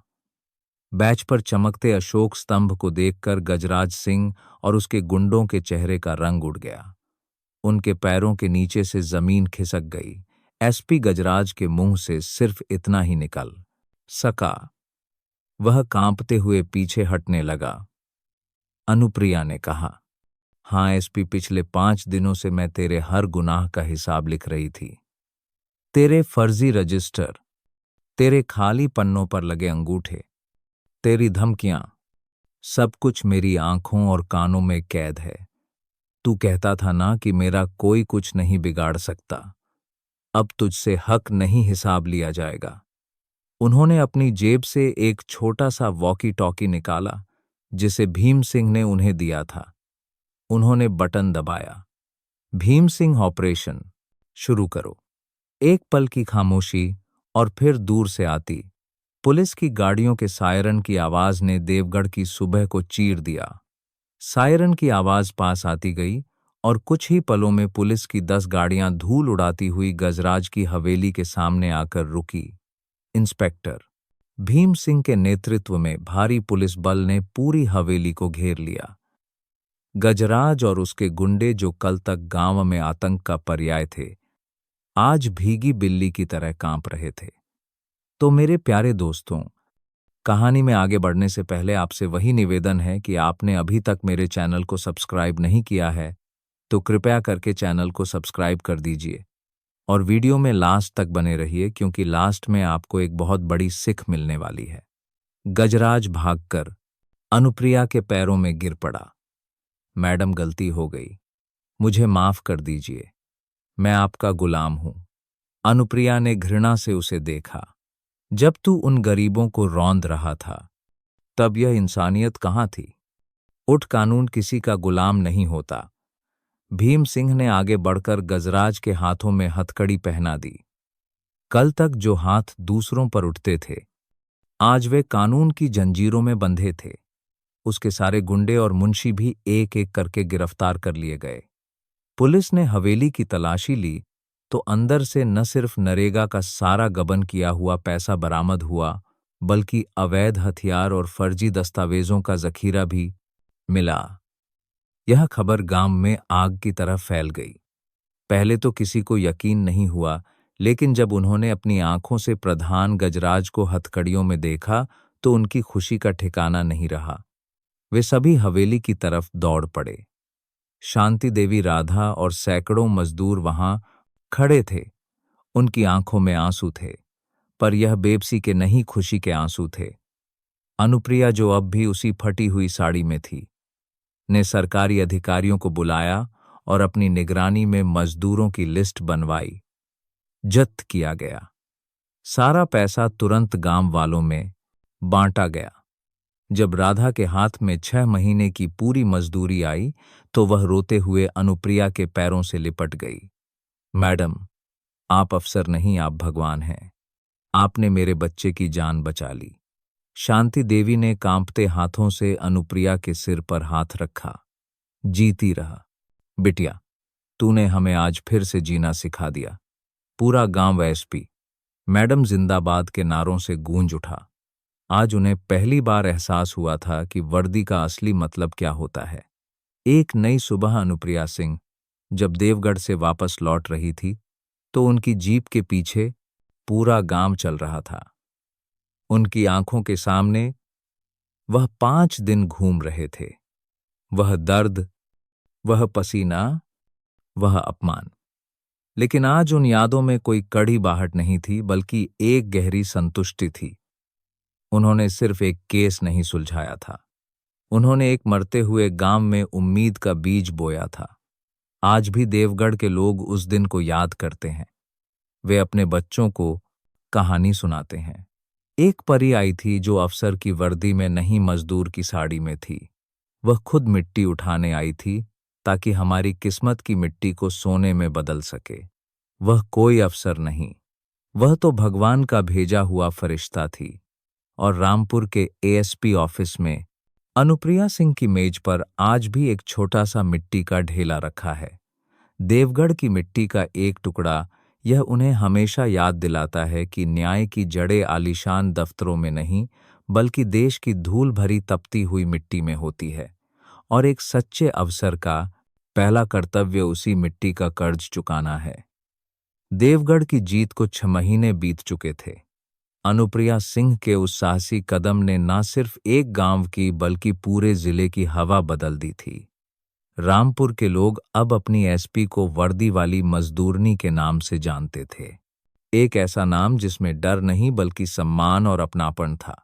Speaker 1: बैच पर चमकते अशोक स्तंभ को देखकर गजराज सिंह और उसके गुंडों के चेहरे का रंग उड़ गया। उनके पैरों के नीचे से जमीन खिसक गई। एसपी गजराज के मुंह से सिर्फ इतना ही निकल सका। वह कांपते हुए पीछे हटने लगा। अनुप्रिया ने कहा, हाँ एसपी, पिछले 5 दिनों से मैं तेरे हर गुनाह का हिसाब लिख रही थी। तेरे फर्जी रजिस्टर, तेरे खाली पन्नों पर लगे अंगूठे, तेरी धमकियां, सब कुछ मेरी आंखों और कानों में कैद है। तू कहता था ना कि मेरा कोई कुछ नहीं बिगाड़ सकता। अब तुझसे हक नहीं हिसाब लिया जाएगा। उन्होंने अपनी जेब से एक छोटा सा वॉकी टॉकी निकाला जिसे भीम सिंह ने उन्हें दिया था। उन्होंने बटन दबाया। भीम सिंह, ऑपरेशन शुरू करो। एक पल की खामोशी और फिर दूर से आती पुलिस की गाड़ियों के सायरन की आवाज ने देवगढ़ की सुबह को चीर दिया। सायरन की आवाज पास आती गई और कुछ ही पलों में पुलिस की 10 गाड़ियां धूल उड़ाती हुई गजराज की हवेली के सामने आकर रुकी। इंस्पेक्टर भीम सिंह के नेतृत्व में भारी पुलिस बल ने पूरी हवेली को घेर लिया। गजराज और उसके गुंडे, जो कल तक गांव में आतंक का पर्याय थे, आज भीगी बिल्ली की तरह कांप रहे थे। तो मेरे प्यारे दोस्तों, कहानी में आगे बढ़ने से पहले आपसे वही निवेदन है कि आपने अभी तक मेरे चैनल को सब्सक्राइब नहीं किया है तो कृपया करके चैनल को सब्सक्राइब कर दीजिए और वीडियो में लास्ट तक बने रहिए, क्योंकि लास्ट में आपको एक बहुत बड़ी सीख मिलने वाली है। गजराज भागकर अनुप्रिया के पैरों में गिर पड़ा। मैडम, गलती हो गई, मुझे माफ कर दीजिए, मैं आपका गुलाम हूं। अनुप्रिया ने घृणा से उसे देखा। जब तू उन गरीबों को रौंद रहा था तब यह इंसानियत कहाँ थी? उठ, कानून किसी का गुलाम नहीं होता। भीम सिंह ने आगे बढ़कर गजराज के हाथों में हथकड़ी पहना दी। कल तक जो हाथ दूसरों पर उठते थे, आज वे कानून की जंजीरों में बंधे थे। उसके सारे गुंडे और मुंशी भी एक एक करके गिरफ्तार कर लिए गए। पुलिस ने हवेली की तलाशी ली तो अंदर से न सिर्फ नरेगा का सारा गबन किया हुआ पैसा बरामद हुआ, बल्कि अवैध हथियार और फर्जी दस्तावेजों का जखीरा भी मिला। यह खबर गांव में आग की तरह फैल गई। पहले तो किसी को यकीन नहीं हुआ, लेकिन जब उन्होंने अपनी आंखों से प्रधान गजराज को हथकड़ियों में देखा तो उनकी खुशी का ठिकाना नहीं रहा। वे सभी हवेली की तरफ दौड़ पड़े। शांति देवी, राधा और सैकड़ों मजदूर वहां खड़े थे। उनकी आंखों में आंसू थे, पर यह बेबसी के नहीं, खुशी के आंसू थे। अनुप्रिया, जो अब भी उसी फटी हुई साड़ी में थी, ने सरकारी अधिकारियों को बुलाया और अपनी निगरानी में मजदूरों की लिस्ट बनवाई। जब्त किया गया। सारा पैसा तुरंत गांव वालों में बांटा गया। जब राधा के हाथ में 6 महीने की पूरी मजदूरी आई तो वह रोते हुए अनुप्रिया के पैरों से लिपट गई। मैडम, आप अफसर नहीं, आप भगवान हैं। आपने मेरे बच्चे की जान बचा ली। शांति देवी ने कांपते हाथों से अनुप्रिया के सिर पर हाथ रखा। जीती रहा बिटिया, तूने हमें आज फिर से जीना सिखा दिया। पूरा गांव एसपी मैडम जिंदाबाद के नारों से गूंज उठा। आज उन्हें पहली बार एहसास हुआ था कि वर्दी का असली मतलब क्या होता है। एक नई सुबह अनुप्रिया सिंह जब देवगढ़ से वापस लौट रही थी तो उनकी जीप के पीछे पूरा गांव चल रहा था। उनकी आंखों के सामने वह 5 दिन घूम रहे थे। वह दर्द, वह पसीना, वह अपमान। लेकिन आज उन यादों में कोई कड़ीबाहट नहीं थी, बल्कि एक गहरी संतुष्टि थी। उन्होंने सिर्फ एक केस नहीं सुलझाया था, उन्होंने एक मरते हुए गांव में उम्मीद का बीज बोया था। आज भी देवगढ़ के लोग उस दिन को याद करते हैं। वे अपने बच्चों को कहानी सुनाते हैं। एक परी आई थी जो अफसर की वर्दी में नहीं, मजदूर की साड़ी में थी। वह खुद मिट्टी उठाने आई थी ताकि हमारी किस्मत की मिट्टी को सोने में बदल सके। वह कोई अफसर नहीं, वह तो भगवान का भेजा हुआ फरिश्ता थी। और रामपुर के एएसपी ऑफिस में अनुप्रिया सिंह की मेज पर आज भी एक छोटा सा मिट्टी का ढेला रखा है। देवगढ़ की मिट्टी का एक टुकड़ा। यह उन्हें हमेशा याद दिलाता है कि न्याय की जड़ें आलीशान दफ्तरों में नहीं, बल्कि देश की धूल भरी तपती हुई मिट्टी में होती है। और एक सच्चे अफसर का पहला कर्तव्य उसी मिट्टी का कर्ज चुकाना है। देवगढ़ की जीत को 6 महीने बीत चुके थे। अनुप्रिया सिंह के उस साहसी कदम ने न सिर्फ एक गांव की बल्कि पूरे जिले की हवा बदल दी थी। रामपुर के लोग अब अपनी एसपी को वर्दी वाली मजदूरनी के नाम से जानते थे। एक ऐसा नाम जिसमें डर नहीं बल्कि सम्मान और अपनापन था।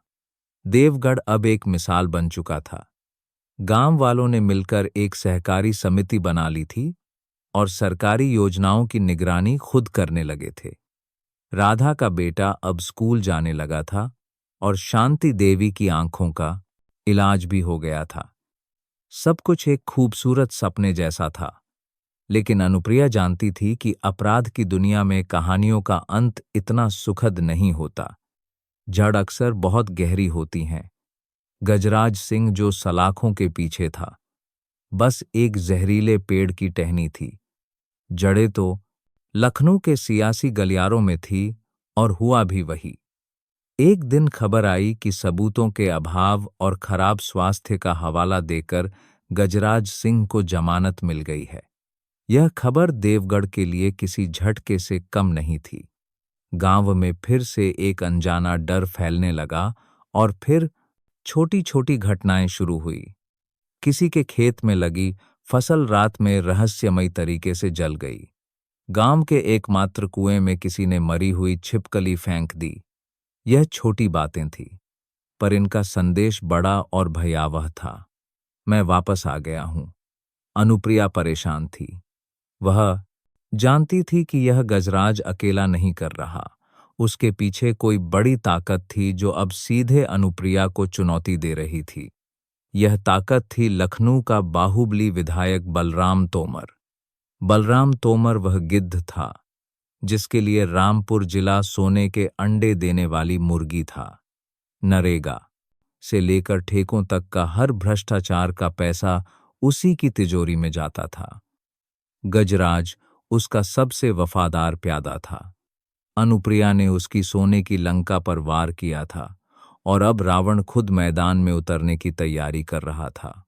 Speaker 1: देवगढ़ अब एक मिसाल बन चुका था। गांव वालों ने मिलकर एक सहकारी समिति बना ली थी और सरकारी योजनाओं की निगरानी खुद करने लगे थे। राधा का बेटा अब स्कूल जाने लगा था और शांति देवी की आंखों का इलाज भी हो गया था। सब कुछ एक खूबसूरत सपने जैसा था। लेकिन अनुप्रिया जानती थी कि अपराध की दुनिया में कहानियों का अंत इतना सुखद नहीं होता। जड़ अक्सर बहुत गहरी होती हैं। गजराज सिंह जो सलाखों के पीछे था, बस एक जहरीले पेड़ की टहनी थी। जड़ें तो लखनऊ के सियासी गलियारों में थी और हुआ भी वही। एक दिन खबर आई कि सबूतों के अभाव और खराब स्वास्थ्य का हवाला देकर गजराज सिंह को जमानत मिल गई है। यह खबर देवगढ़ के लिए किसी झटके से कम नहीं थी। गांव में फिर से एक अनजाना डर फैलने लगा और फिर छोटी छोटी घटनाएं शुरू हुई। किसी के खेत में लगी फसल रात में रहस्यमयी तरीके से जल गई। गांव के एकमात्र कुएं में किसी ने मरी हुई छिपकली फेंक दी। यह छोटी बातें थीं, पर इनका संदेश बड़ा और भयावह था। मैं वापस आ गया हूं। अनुप्रिया परेशान थी। वह जानती थी कि यह गजराज अकेला नहीं कर रहा। उसके पीछे कोई बड़ी ताकत थी जो अब सीधे अनुप्रिया को चुनौती दे रही थी। यह ताकत थी लखनऊ का बाहुबली विधायक बलराम तोमर। बलराम तोमर वह गिद्ध था जिसके लिए रामपुर जिला सोने के अंडे देने वाली मुर्गी था। नरेगा से लेकर ठेकों तक का हर भ्रष्टाचार का पैसा उसी की तिजोरी में जाता था। गजराज उसका सबसे वफादार प्यादा था। अनुप्रिया ने उसकी सोने की लंका पर वार किया था और अब रावण खुद मैदान में उतरने की तैयारी कर रहा था।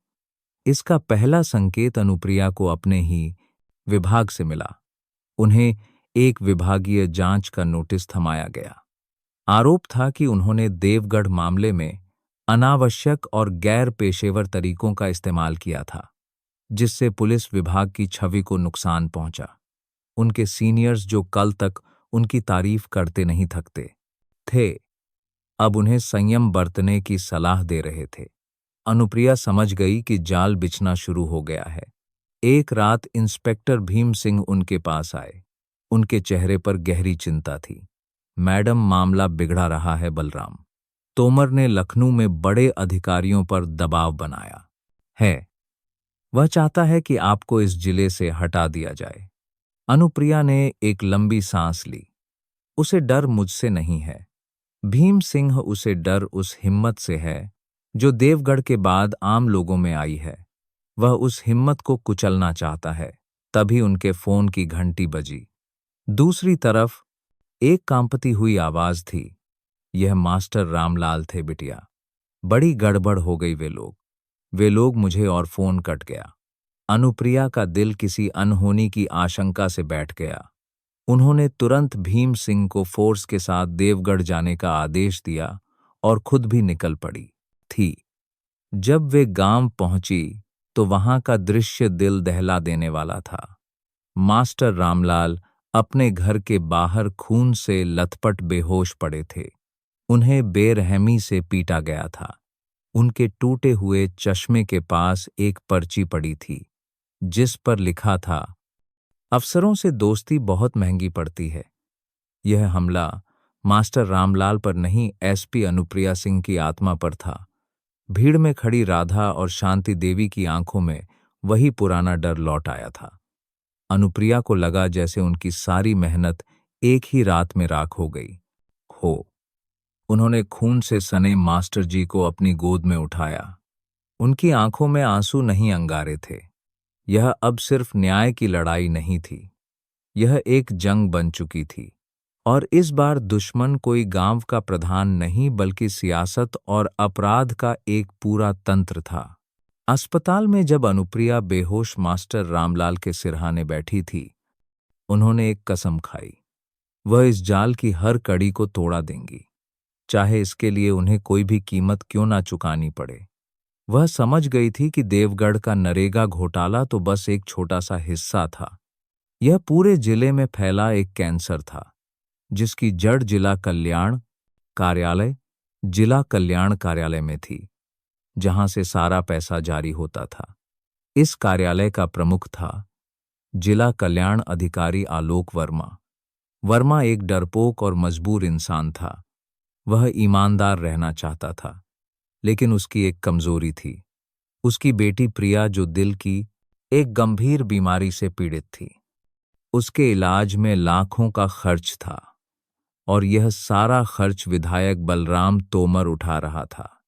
Speaker 1: इसका पहला संकेत अनुप्रिया को अपने ही विभाग से मिला। उन्हें एक विभागीय जांच का नोटिस थमाया गया। आरोप था कि उन्होंने देवगढ़ मामले में अनावश्यक और गैर पेशेवर तरीकों का इस्तेमाल किया था, जिससे पुलिस विभाग की छवि को नुकसान पहुंचा। उनके सीनियर्स जो कल तक उनकी तारीफ करते नहीं थकते थे, अब उन्हें संयम बरतने की सलाह दे रहे थे। अनुप्रिया समझ गई कि जाल बिछना शुरू हो गया है। एक रात इंस्पेक्टर भीम सिंह उनके पास आए। उनके चेहरे पर गहरी चिंता थी। मैडम, मामला बिगड़ा रहा है बलराम। तोमर ने लखनऊ में बड़े अधिकारियों पर दबाव बनाया है। वह चाहता है कि आपको इस जिले से हटा दिया जाए। अनुप्रिया ने एक लंबी सांस ली। उसे डर मुझसे नहीं है भीम सिंह, उसे डर उस हिम्मत से है जो देवगढ़ के बाद आम लोगों में आई है। वह उस हिम्मत को कुचलना चाहता है। तभी उनके फोन की घंटी बजी। दूसरी तरफ एक कांपती हुई आवाज थी। यह मास्टर रामलाल थे बिटिया। बड़ी गड़बड़ हो गई। वे लोग मुझे, और फोन कट गया। अनुप्रिया का दिल किसी अनहोनी की आशंका से बैठ गया। उन्होंने तुरंत भीम सिंह को फोर्स के साथ देवगढ़ जाने का आदेश दिया और खुद भी निकल पड़ी थी। जब वे गांव पहुंची तो वहां का दृश्य दिल दहला देने वाला था। मास्टर रामलाल अपने घर के बाहर खून से लथपथ बेहोश पड़े थे। उन्हें बेरहमी से पीटा गया था। उनके टूटे हुए चश्मे के पास एक पर्ची पड़ी थी जिस पर लिखा था, अफसरों से दोस्ती बहुत महंगी पड़ती है। यह हमला मास्टर रामलाल पर नहीं, एसपी अनुप्रिया सिंह की आत्मा पर था। भीड़ में खड़ी राधा और शांति देवी की आंखों में वही पुराना डर लौट आया था। अनुप्रिया को लगा जैसे उनकी सारी मेहनत एक ही रात में राख हो गई हो। उन्होंने खून से सने मास्टर जी को अपनी गोद में उठाया। उनकी आंखों में आंसू नहीं, अंगारे थे। यह अब सिर्फ न्याय की लड़ाई नहीं थी, यह एक जंग बन चुकी थी। और इस बार दुश्मन कोई गांव का प्रधान नहीं, बल्कि सियासत और अपराध का एक पूरा तंत्र था। अस्पताल में जब अनुप्रिया बेहोश मास्टर रामलाल के सिरहाने बैठी थी, उन्होंने एक कसम खाई। वह इस जाल की हर कड़ी को तोड़ा देंगी, चाहे इसके लिए उन्हें कोई भी कीमत क्यों ना चुकानी पड़े। वह समझ गई थी कि देवगढ़ का नरेगा घोटाला तो बस एक छोटा सा हिस्सा था। यह पूरे जिले में फैला एक कैंसर था जिसकी जड़ जिला कल्याण कार्यालय में थी, जहां से सारा पैसा जारी होता था। इस कार्यालय का प्रमुख था जिला कल्याण अधिकारी आलोक वर्मा। वर्मा एक डरपोक और मजबूर इंसान था। वह ईमानदार रहना चाहता था, लेकिन उसकी एक कमजोरी थी। उसकी बेटी प्रिया, जो दिल की एक गंभीर बीमारी से पीड़ित थी। उसके इलाज में लाखों का खर्च था और यह सारा खर्च विधायक बलराम तोमर उठा रहा था।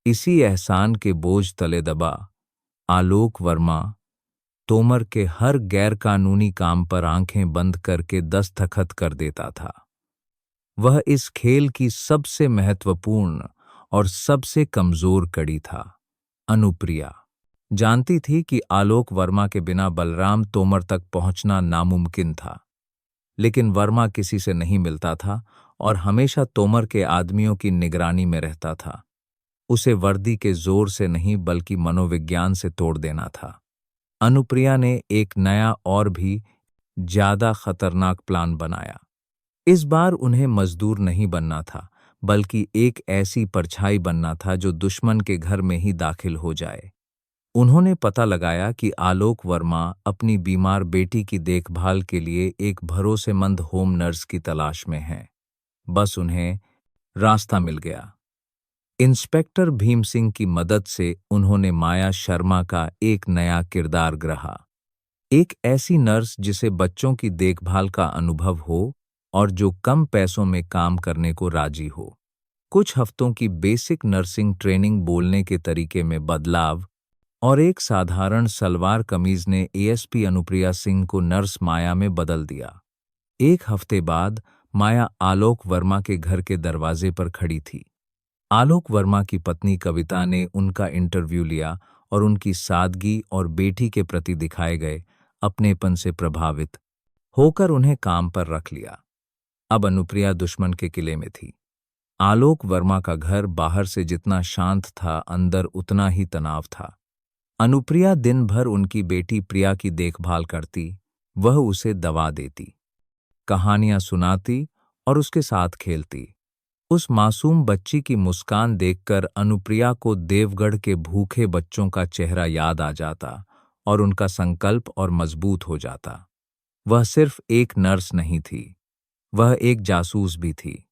Speaker 1: इसी एहसान के बोझ तले दबा आलोक वर्मा तोमर के हर गैरकानूनी काम पर आंखें बंद करके दस्तखत कर देता था। वह इस खेल की सबसे महत्वपूर्ण और सबसे कमजोर कड़ी था। अनुप्रिया जानती थी कि आलोक वर्मा के बिना बलराम तोमर तक पहुंचना नामुमकिन था, लेकिन वर्मा किसी से नहीं मिलता था और हमेशा तोमर के आदमियों की निगरानी में रहता था। उसे वर्दी के जोर से नहीं, बल्कि मनोविज्ञान से तोड़ देना था। अनुप्रिया ने एक नया और भी ज्यादा खतरनाक प्लान बनाया। इस बार उन्हें मजदूर नहीं बनना था, बल्कि एक ऐसी परछाई बनना था जो दुश्मन के घर में ही दाखिल हो जाए। उन्होंने पता लगाया कि आलोक वर्मा अपनी बीमार बेटी की देखभाल के लिए एक भरोसेमंद होम नर्स की तलाश में हैं। बस उन्हें रास्ता मिल गया। इंस्पेक्टर भीम सिंह की मदद से उन्होंने माया शर्मा का एक नया किरदार गढ़ा। एक ऐसी नर्स जिसे बच्चों की देखभाल का अनुभव हो और जो कम पैसों में काम करने को राजी हो। कुछ हफ्तों की बेसिक नर्सिंग ट्रेनिंग, बोलने के तरीके में बदलाव और एक साधारण सलवार कमीज ने एएसपी अनुप्रिया सिंह को नर्स माया में बदल दिया। एक हफ्ते बाद माया आलोक वर्मा के घर के दरवाजे पर खड़ी थी। आलोक वर्मा की पत्नी कविता ने उनका इंटरव्यू लिया और उनकी सादगी और बेटी के प्रति दिखाए गए अपनेपन से प्रभावित होकर उन्हें काम पर रख लिया। अब अनुप्रिया दुश्मन के किले में थी। आलोक वर्मा का घर बाहर से जितना शांत था, अंदर उतना ही तनाव था। अनुप्रिया दिन भर उनकी बेटी प्रिया की देखभाल करती, वह उसे दवा देती, कहानियां सुनाती और उसके साथ खेलती। उस मासूम बच्ची की मुस्कान देखकर अनुप्रिया को देवगढ़ के भूखे बच्चों का चेहरा याद आ जाता और उनका संकल्प और मजबूत हो जाता। वह सिर्फ एक नर्स नहीं थी, वह एक जासूस भी थी।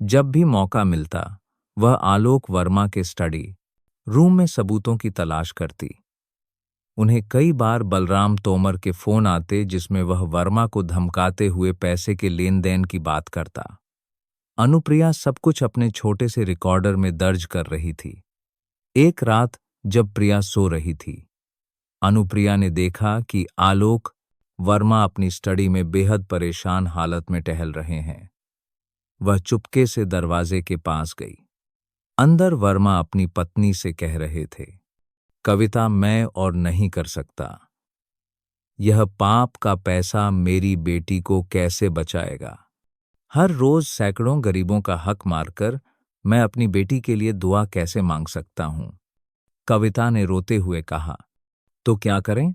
Speaker 1: जब भी मौका मिलता, वह आलोक वर्मा के स्टडी रूम में सबूतों की तलाश करती। उन्हें कई बार बलराम तोमर के फोन आते जिसमें वह वर्मा को धमकाते हुए पैसे के लेन देन की बात करता। अनुप्रिया सब कुछ अपने छोटे से रिकॉर्डर में दर्ज कर रही थी। एक रात जब प्रिया सो रही थी, अनुप्रिया ने देखा कि आलोक वर्मा अपनी स्टडी में बेहद परेशान हालत में टहल रहे हैं। वह चुपके से दरवाजे के पास गई। अंदर वर्मा अपनी पत्नी से कह रहे थे, कविता, मैं और नहीं कर सकता। यह पाप का पैसा मेरी बेटी को कैसे बचाएगा? हर रोज सैकड़ों गरीबों का हक मारकर मैं अपनी बेटी के लिए दुआ कैसे मांग सकता हूं? कविता ने रोते हुए कहा, तो क्या करें?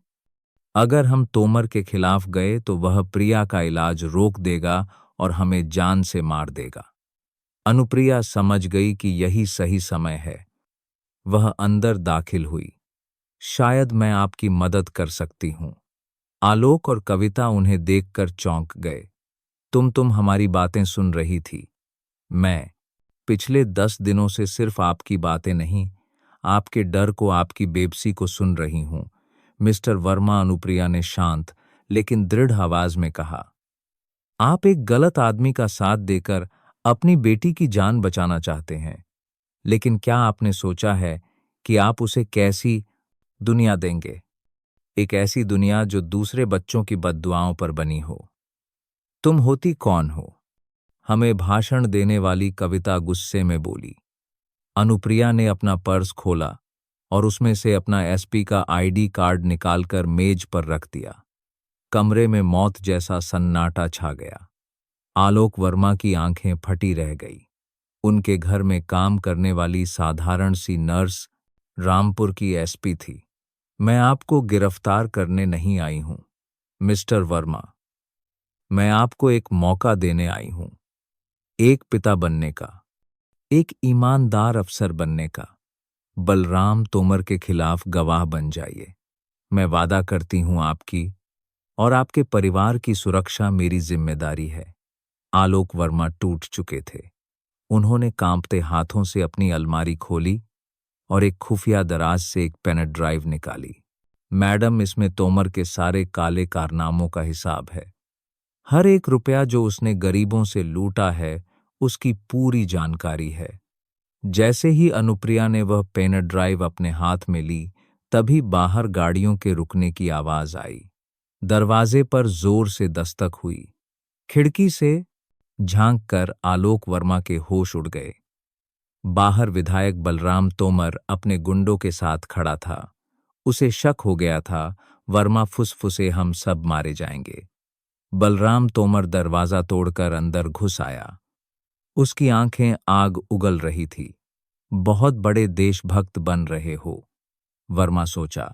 Speaker 1: अगर हम तोमर के खिलाफ गए तो वह प्रिया का इलाज रोक देगा और हमें जान से मार देगा। अनुप्रिया समझ गई कि यही सही समय है। वह अंदर दाखिल हुई। शायद मैं आपकी मदद कर सकती हूं। आलोक और कविता उन्हें देखकर चौंक गए। तुम हमारी बातें सुन रही थी। मैं पिछले 10 दिनों से सिर्फ आपकी बातें नहीं, आपके डर को, आपकी बेबसी को सुन रही हूं, मिस्टर वर्मा, अनुप्रिया ने शांत लेकिन दृढ़ आवाज में कहा। आप एक गलत आदमी का साथ देकर अपनी बेटी की जान बचाना चाहते हैं, लेकिन क्या आपने सोचा है कि आप उसे कैसी दुनिया देंगे? एक ऐसी दुनिया जो दूसरे बच्चों की बद्दुआओं पर बनी हो। तुम होती कौन हो? हमें भाषण देने वाली कविता गुस्से में बोली। अनुप्रिया ने अपना पर्स खोला और उसमें से अपना एसपी का आईडी कार्ड निकालकर मेज पर रख दिया। कमरे में मौत जैसा सन्नाटा छा गया। आलोक वर्मा की आंखें फटी रह गई। उनके घर में काम करने वाली साधारण सी नर्स रामपुर की एसपी थी। मैं आपको गिरफ्तार करने नहीं आई हूं, मिस्टर वर्मा। मैं आपको एक मौका देने आई हूं, एक पिता बनने का, एक ईमानदार अफसर बनने का। बलराम तोमर के खिलाफ गवाह बन जाइए। मैं वादा करती हूं आपकी और आपके परिवार की सुरक्षा मेरी जिम्मेदारी है। आलोक वर्मा टूट चुके थे। उन्होंने कांपते हाथों से अपनी अलमारी खोली और एक खुफिया दराज से एक पेन ड्राइव निकाली। मैडम, इसमें तोमर के सारे काले कारनामों का हिसाब है। हर एक रुपया जो उसने गरीबों से लूटा है, उसकी पूरी जानकारी है। जैसे ही अनुप्रिया ने वह पेन ड्राइव अपने हाथ में ली, तभी बाहर गाड़ियों के रुकने की आवाज आई। दरवाजे पर जोर से दस्तक हुई। खिड़की से झांककर आलोक वर्मा के होश उड़ गए। बाहर विधायक बलराम तोमर अपने गुंडों के साथ खड़ा था। उसे शक हो गया था, वर्मा फुसफुसे, हम सब मारे जाएंगे। बलराम तोमर दरवाजा तोड़कर अंदर घुस आया। उसकी आंखें आग उगल रही थी। बहुत बड़े देशभक्त बन रहे हो, वर्मा सोचा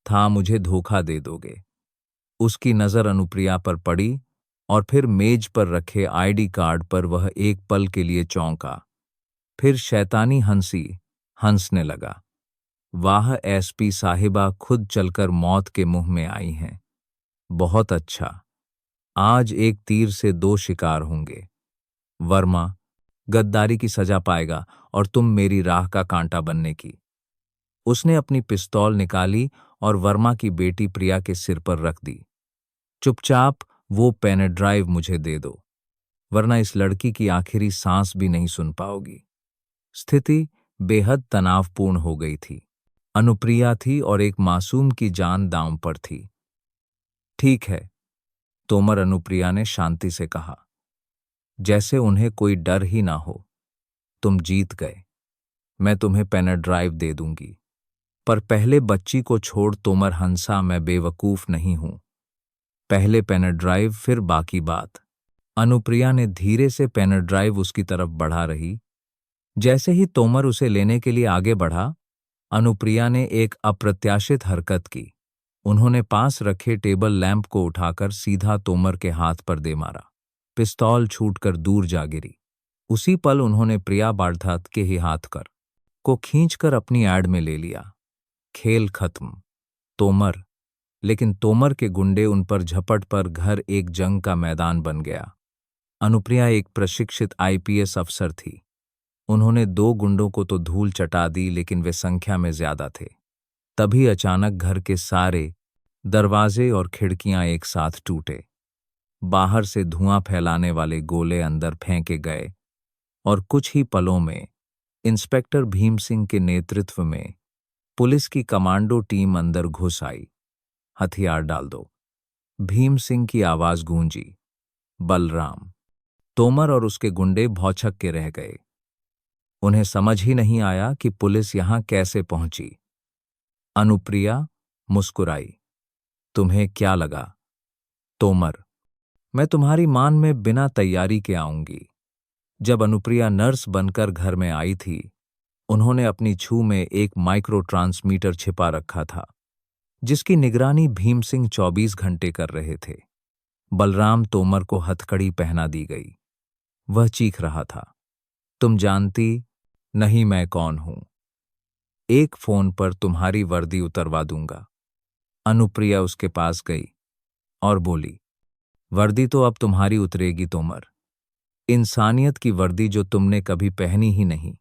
Speaker 1: था, मुझे धोखा दे दोगे। उसकी नजर अनुप्रिया पर पड़ी और फिर मेज पर रखे आईडी कार्ड पर। वह एक पल के लिए चौंका, फिर शैतानी हंसने लगा। वाह, एसपी साहिबा खुद चलकर मौत के मुंह में आई हैं। बहुत अच्छा, आज एक तीर से 2 शिकार होंगे। वर्मा गद्दारी की सजा पाएगा और तुम मेरी राह का कांटा बनने की। उसने अपनी पिस्तौल निकाली और वर्मा की बेटी प्रिया के सिर पर रख दी। चुपचाप वो पेन ड्राइव मुझे दे दो, वरना इस लड़की की आखिरी सांस भी नहीं सुन पाओगी। स्थिति बेहद तनावपूर्ण हो गई थी। अनुप्रिया थी और एक मासूम की जान दांव पर थी। ठीक है, तोमर, अनुप्रिया ने शांति से कहा, जैसे उन्हें कोई डर ही ना हो। तुम जीत गए। मैं तुम्हें पेन ड्राइव दे दूंगी, पर पहले बच्ची को छोड़। तोमर हंसा, मैं बेवकूफ नहीं हूं। पहले पेन ड्राइव, फिर बाकी बात। अनुप्रिया ने धीरे से पेन ड्राइव उसकी तरफ बढ़ा रही। जैसे ही तोमर उसे लेने के लिए आगे बढ़ा, अनुप्रिया ने एक अप्रत्याशित हरकत की। उन्होंने पास रखे टेबल लैंप को उठाकर सीधा तोमर के हाथ पर दे मारा। पिस्तौल छूटकर दूर जा गिरी। उसी पल उन्होंने प्रिया बाढ़धात के ही हाथ को खींचकर अपनी ऐड में ले लिया। खेल खत्म। तोमर, लेकिन तोमर के गुंडे उन पर झपट पर घर एक जंग का मैदान बन गया। अनुप्रिया एक प्रशिक्षित आईपीएस अफसर थी। उन्होंने 2 गुंडों को तो धूल चटा दी, लेकिन वे संख्या में ज्यादा थे। तभी अचानक घर के सारे दरवाजे और खिड़कियां एक साथ टूटे। बाहर से धुआं फैलाने वाले गोले अंदर फेंके गए और कुछ ही पलों में इंस्पेक्टर भीम सिंह के नेतृत्व में पुलिस की कमांडो टीम अंदर घुस आई। हथियार डाल दो, भीम सिंह की आवाज गूंजी। बलराम, तोमर और उसके गुंडे भौचक के रह गए। उन्हें समझ ही नहीं आया कि पुलिस यहां कैसे पहुंची। अनुप्रिया मुस्कुराई। तुम्हें क्या लगा? तोमर, मैं तुम्हारी मान में बिना तैयारी के आऊंगी। जब अनुप्रिया नर्स बनकर घर में आई थी, उन्होंने अपनी छू में एक माइक्रो ट्रांसमीटर छिपा रखा था, जिसकी निगरानी भीम सिंह 24 घंटे कर रहे थे। बलराम तोमर को हथकड़ी पहना दी गई। वह चीख रहा था, तुम जानती नहीं मैं कौन हूं। एक फोन पर तुम्हारी वर्दी उतरवा दूंगा। अनुप्रिया उसके पास गई और बोली, वर्दी तो अब तुम्हारी उतरेगी तोमर। इंसानियत की वर्दी जो तुमने कभी पहनी ही नहीं।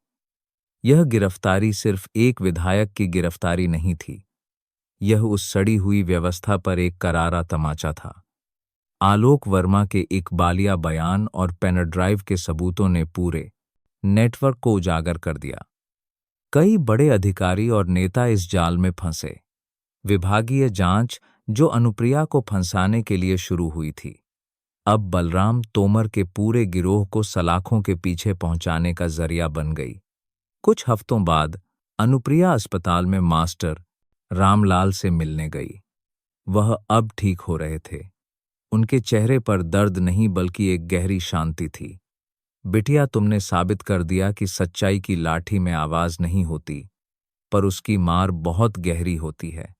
Speaker 1: यह गिरफ्तारी सिर्फ एक विधायक की गिरफ्तारी नहीं थी। यह उस सड़ी हुई व्यवस्था पर एक करारा तमाचा था। आलोक वर्मा के इकबालिया बयान और पेनड्राइव के सबूतों ने पूरे नेटवर्क को उजागर कर दिया। कई बड़े अधिकारी और नेता इस जाल में फंसे। विभागीय जांच जो अनुप्रिया को फंसाने के लिए शुरू हुई थी, अब बलराम तोमर के पूरे गिरोह को सलाखों के पीछे पहुंचाने का जरिया बन गई। कुछ हफ्तों बाद अनुप्रिया अस्पताल में मास्टर रामलाल से मिलने गई। वह अब ठीक हो रहे थे। उनके चेहरे पर दर्द नहीं बल्कि एक गहरी शांति थी। बिटिया, तुमने साबित कर दिया कि सच्चाई की लाठी में आवाज नहीं होती, पर उसकी मार बहुत गहरी होती है।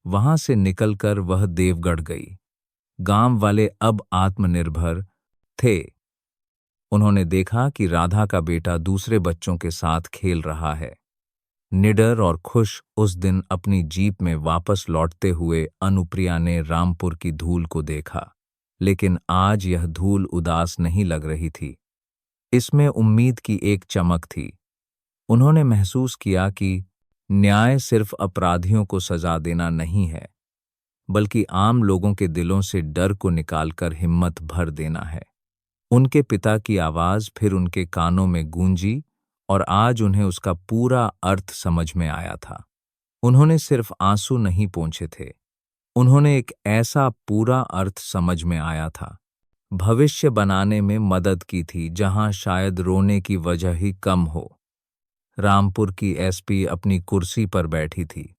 Speaker 1: वहां से निकलकर वह देवगढ़ गई। गांव वाले अब आत्मनिर्भर थे। उन्होंने देखा कि राधा का बेटा दूसरे बच्चों के साथ खेल रहा है। निडर और खुश उस दिन अपनी जीप में वापस लौटते हुए अनुप्रिया ने रामपुर की धूल को देखा, लेकिन आज यह धूल उदास नहीं लग रही थी। इसमें उम्मीद की एक चमक थी। उन्होंने महसूस किया कि न्याय सिर्फ अपराधियों को सजा देना नहीं है, बल्कि आम लोगों के दिलों से डर को निकालकर हिम्मत भर देना है। उनके पिता की आवाज फिर उनके कानों में गूंजी और आज उन्हें उसका पूरा अर्थ समझ में आया था। उन्होंने सिर्फ आंसू नहीं पोंछे थे, उन्होंने एक ऐसा पूरा अर्थ समझ में आया था, भविष्य बनाने में मदद की थी जहां शायद रोने की वजह ही कम हो। रामपुर की एसपी अपनी कुर्सी पर बैठी थी,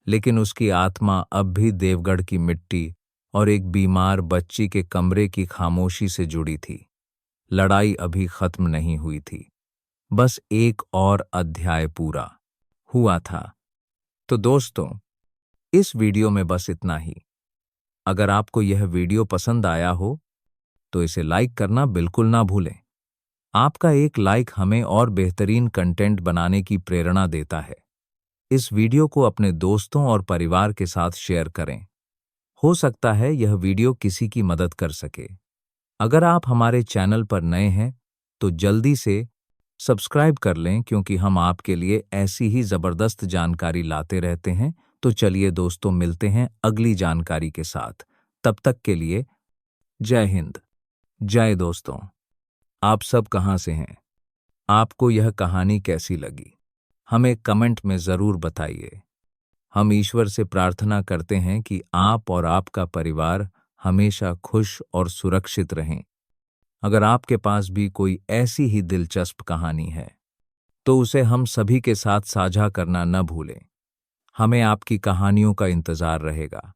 Speaker 1: लेकिन उसकी आत्मा अब भी देवगढ़ की मिट्टी और एक बीमार बच्ची के कमरे की खामोशी से जुड़ी थी। लड़ाई अभी खत्म नहीं हुई थी, बस एक और अध्याय पूरा हुआ था। तो दोस्तों, इस वीडियो में बस इतना ही। अगर आपको यह वीडियो पसंद आया हो तो इसे लाइक करना बिल्कुल ना भूलें। आपका एक लाइक हमें और बेहतरीन कंटेंट बनाने की प्रेरणा देता है। इस वीडियो को अपने दोस्तों और परिवार के साथ शेयर करें। हो सकता है यह वीडियो किसी की मदद कर सके। अगर आप हमारे चैनल पर नए हैं तो जल्दी से सब्सक्राइब कर लें, क्योंकि हम आपके लिए ऐसी ही जबरदस्त जानकारी लाते रहते हैं। तो चलिए दोस्तों, मिलते हैं अगली जानकारी के साथ। तब तक के लिए जय हिंद, जय दोस्तों। आप सब कहां से हैं? आपको यह कहानी कैसी लगी? हमें कमेंट में जरूर बताइए। हम ईश्वर से प्रार्थना करते हैं कि आप और आपका परिवार हमेशा खुश और सुरक्षित रहें। अगर आपके पास भी कोई ऐसी ही दिलचस्प कहानी है तो उसे हम सभी के साथ साझा करना न भूलें। हमें आपकी कहानियों का इंतजार रहेगा।